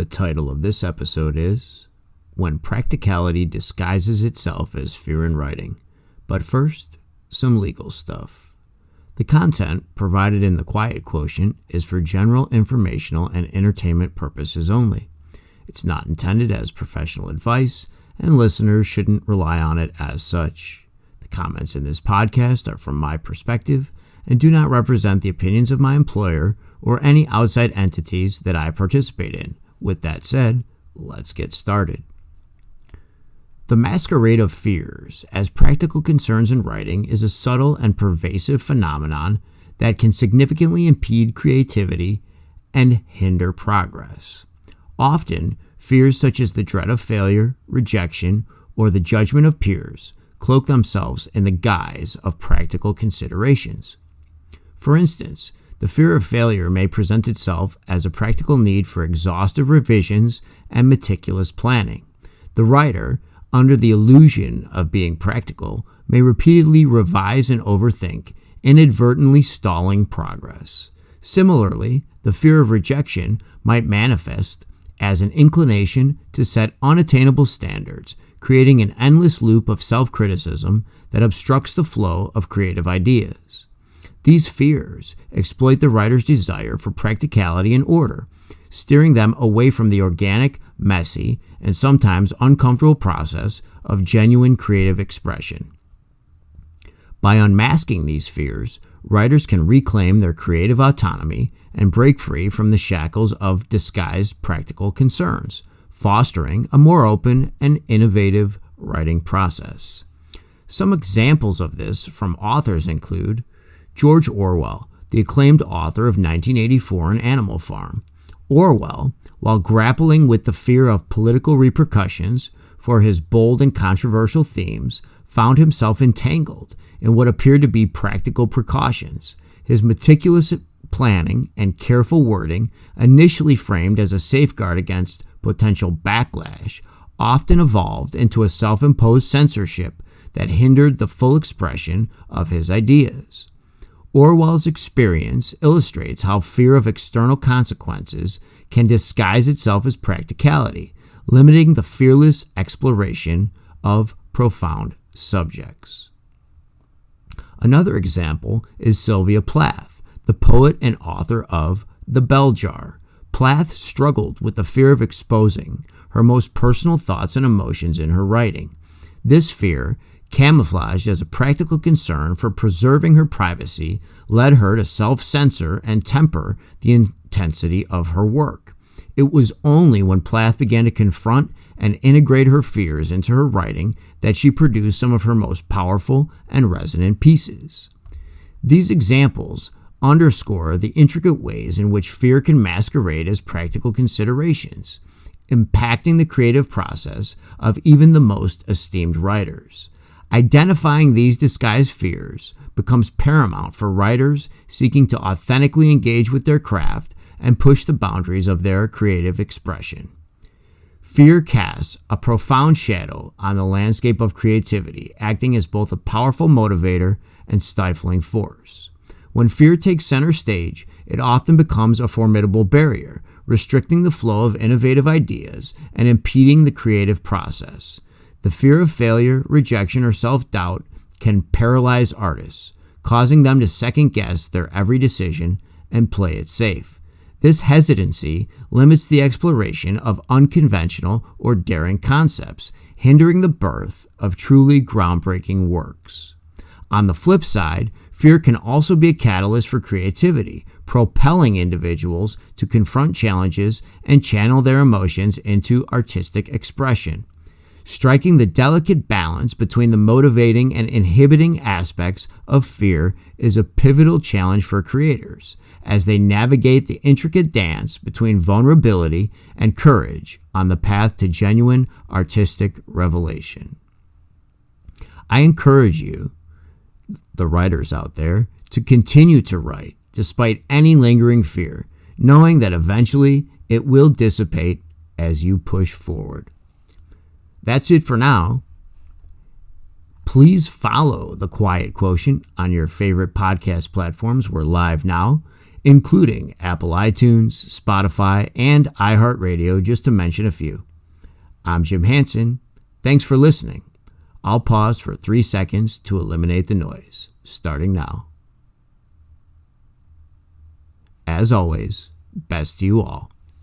The title of this episode is When Practicality Disguises Itself as Fear in Writing. But first, some legal stuff. The content provided in the Quiet Quotient is for general informational and entertainment purposes only. It's not intended as professional advice, and listeners shouldn't rely on it as such. The comments in this podcast are from my perspective and do not represent the opinions of my employer or any outside entities that I participate in. With that said, let's get started. The masquerade of fears as practical concerns in writing is a subtle and pervasive phenomenon that can significantly impede creativity and hinder progress. Often, fears such as the dread of failure, rejection, or the judgment of peers cloak themselves in the guise of practical considerations. For instance, the fear of failure may present itself as a practical need for exhaustive revisions and meticulous planning. The writer, under the illusion of being practical, may repeatedly revise and overthink, inadvertently stalling progress. Similarly, the fear of rejection might manifest as an inclination to set unattainable standards, creating an endless loop of self-criticism that obstructs the flow of creative ideas. These fears exploit the writer's desire for practicality and order, steering them away from the organic, messy, and sometimes uncomfortable process of genuine creative expression. By unmasking these fears, writers can reclaim their creative autonomy and break free from the shackles of disguised practical concerns, fostering a more open and innovative writing process. Some examples of this from authors include George Orwell, the acclaimed author of 1984 and Animal Farm. Orwell, while grappling with the fear of political repercussions for his bold and controversial themes, found himself entangled in what appeared to be practical precautions. His meticulous planning and careful wording, initially framed as a safeguard against potential backlash, often evolved into a self-imposed censorship that hindered the full expression of his ideas. Orwell's experience illustrates how fear of external consequences can disguise itself as practicality, limiting the fearless exploration of profound subjects. Another example is Sylvia Plath, the poet and author of The Bell Jar. Plath struggled with the fear of exposing her most personal thoughts and emotions in her writing. This fear, camouflaged as a practical concern for preserving her privacy, led her to self-censor and temper the intensity of her work. It was only when Plath began to confront and integrate her fears into her writing that she produced some of her most powerful and resonant pieces. These examples underscore the intricate ways in which fear can masquerade as practical considerations, impacting the creative process of even the most esteemed writers. Identifying these disguised fears becomes paramount for writers seeking to authentically engage with their craft and push the boundaries of their creative expression. Fear casts a profound shadow on the landscape of creativity, acting as both a powerful motivator and stifling force. When fear takes center stage, it often becomes a formidable barrier, restricting the flow of innovative ideas and impeding the creative process. The fear of failure, rejection, or self-doubt can paralyze artists, causing them to second-guess their every decision and play it safe. This hesitancy limits the exploration of unconventional or daring concepts, hindering the birth of truly groundbreaking works. On the flip side, fear can also be a catalyst for creativity, propelling individuals to confront challenges and channel their emotions into artistic expression. Striking the delicate balance between the motivating and inhibiting aspects of fear is a pivotal challenge for creators as they navigate the intricate dance between vulnerability and courage on the path to genuine artistic revelation. I encourage you, the writers out there, to continue to write despite any lingering fear, knowing that eventually it will dissipate as you push forward. That's it for now. Please follow The Quiet Quotient on your favorite podcast platforms. We're live now. including Apple iTunes, Spotify, and iHeartRadio, just to mention a few. I'm Jim Hansen. Thanks for listening. I'll pause for 3 seconds to eliminate the noise, starting now. As always, best to you all.